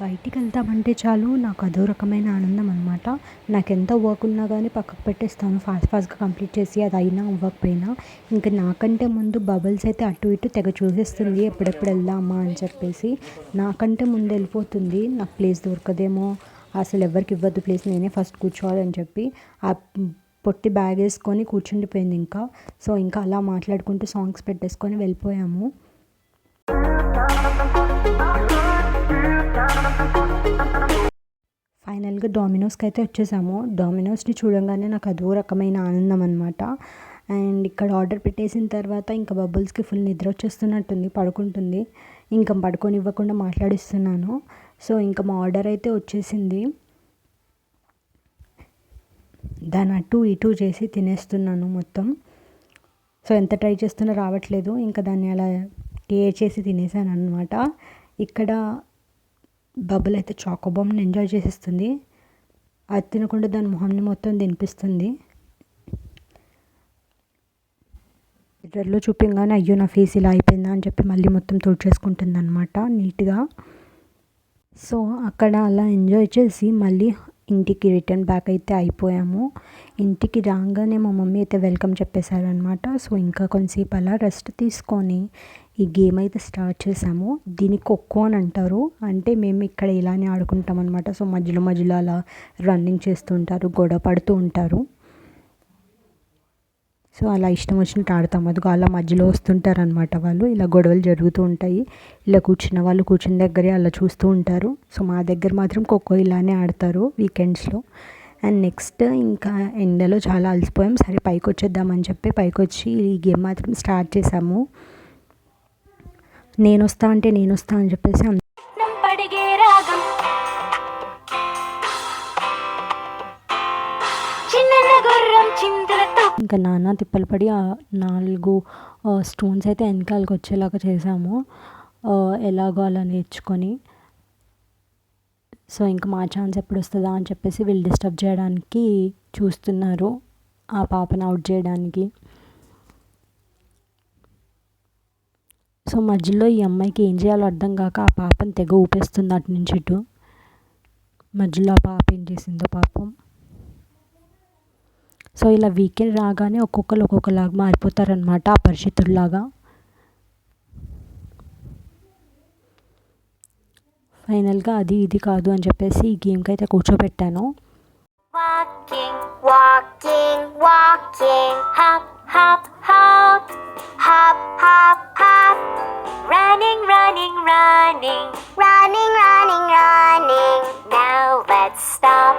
బయటికి వెళ్తామంటే చాలు నాకు అదో రకమైన ఆనందం అనమాట. నాకెంత వర్క్ ఉన్నా కానీ పక్కకు పెట్టేస్తాను ఫాస్ట్‌గా కంప్లీట్ చేసి అది అయినా అవ్వకపోయినా. ఇంక నాకంటే ముందు బబుల్స్ అయితే అటు ఇటు తెగ చూసేస్తుంది ఎప్పుడెప్పుడు వెళ్దామా అని చెప్పేసి. నాకంటే ముందు వెళ్ళిపోతుంది. నాకు ప్లేస్ దొరకదేమో, అసలు ఎవరికి ఇవ్వద్దు ప్లేస్, నేనే ఫస్ట్ కూర్చోవాలని చెప్పి ఆ పొట్టి బ్యాగ్ వేసుకొని కూర్చుండిపోయింది ఇంకా. సో ఇంకా అలా మాట్లాడుకుంటూ సాంగ్స్ పెట్టేసుకొని వెళ్ళిపోయాము. ఫైనల్గా డామినోస్కి అయితే వచ్చేసాము. డామినోస్ని చూడంగానే నాకు అదో రకమైన ఆనందం అనమాట. అండ్ ఇక్కడ ఆర్డర్ పెట్టేసిన తర్వాత ఇంకా బబుల్స్కి ఫుల్ నిద్ర వచ్చేస్తున్నట్టుంది, పడుకుంటుంది. ఇంకా పడుకోనివ్వకుండా మాట్లాడిస్తున్నాను. సో ఇంకా మా ఆర్డర్ అయితే వచ్చేసింది. దాన్ని అటు ఇటు చేసి తినేస్తున్నాను మొత్తం. సో ఎంత ట్రై చేస్తున్నా రావట్లేదు. ఇంకా దాన్ని అలా చేసి తినేసాను అనమాట. ఇక్కడ బబుల్ అయితే చాకోబామ్ని ఎంజాయ్ చేసేస్తుంది. అది తినకుండా దాని మొహాన్ని మొత్తం తినిపిస్తుంది. మిర్రర్లో చూపించగానే అయ్యో నా ఫేస్ ఇలా అయిపోయిందా అని చెప్పి మళ్ళీ మొత్తం తుడిచేసుకుంటుంది అనమాట నీట్గా. సో అక్కడ అలా ఎంజాయ్ చేసి మళ్ళీ ఇంటికి రిటర్న్ బ్యాక్ అయితే అయిపోయాము. ఇంటికి రాగానే మా మమ్మీ అయితే వెల్కమ్ చెప్పేశారనమాట. సో ఇంకా కొంతసేపు అలా రెస్ట్ తీసుకొని ఈ గేమ్ అయితే స్టార్ట్ చేసాము. దీన్ని ఖోఖో అని అంటారు. అంటే మేము ఇక్కడ ఇలానే ఆడుకుంటాం అనమాట. సో మధ్యలో అలా రన్నింగ్ చేస్తూ ఉంటారు, గొడవ పడుతూ ఉంటారు. సో అలా ఇష్టం వచ్చినట్టు ఆడతాం. అదిగో అలా మధ్యలో వస్తుంటారు అనమాట వాళ్ళు. ఇలా గొడవలు జరుగుతూ ఉంటాయి. ఇలా కూర్చున్న వాళ్ళు కూర్చున్న దగ్గరే అలా చూస్తూ ఉంటారు. సో మా దగ్గర మాత్రం ఖోఖో ఇలానే ఆడతారు వీకెండ్స్లో. అండ్ నెక్స్ట్ ఇంకా ఎండలో చాలా అలసిపోయాం. సరే పైకి వచ్చేద్దామని చెప్పి పైకి వచ్చి ఈ గేమ్ మాత్రం స్టార్ట్ చేసాము. నేను వస్తా అని చెప్పేసి ఇంకా నాన్న తిప్పలు పడి ఆ 4 స్టోన్స్ అయితే వెనకాలకి వచ్చేలాగా చేసాము, ఎలాగో అలా నేర్చుకొని. సో ఇంకా మా ఛాన్స్ ఎప్పుడు వస్తుందా అని చెప్పేసి వీళ్ళు డిస్టర్బ్ చేయడానికి చూస్తున్నారు, ఆ పాపను అవుట్ చేయడానికి. సో మధ్యలో ఈ అమ్మాయికి ఏం చేయాలో అర్థం కాక ఆ పాపను తెగ ఊపేస్తుంది అటు నుంచి ఇటు. మధ్యలో ఆ పాప ఏం చేసిందో పాపం. సో ఇలా వీకెండ్ రాగానే ఒక్కొక్కలాగా మారిపోతారనమాట, అపరిచితుల్లాగా. ఫైనల్గా అది ఇది కాదు అని చెప్పేసి ఈ గేమ్కి అయితే కూర్చోబెట్టాను. Walking, walking, walking, hop, hop, hop, hop, hop, hop, running, running, running, running, running, running. Now let's stop,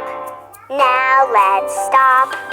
now let's stop.